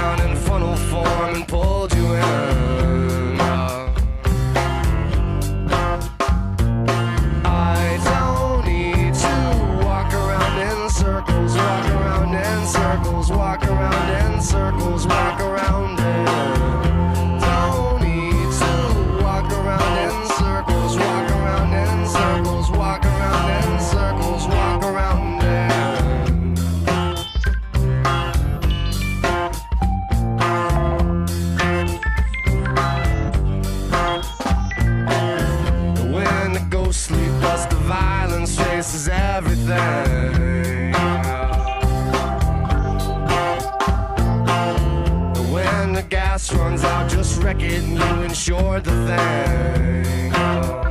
down in funnel form and pulled you in. I don't need to walk around in circles, walk around in circles, walk around in circles, walk around in. Don't need to walk around in circles, walk around in circles, walk around in circles, walk around in. When the ghost sleep, plus the violence faces everything. When the gas runs out, just wreck it and you insure the thing.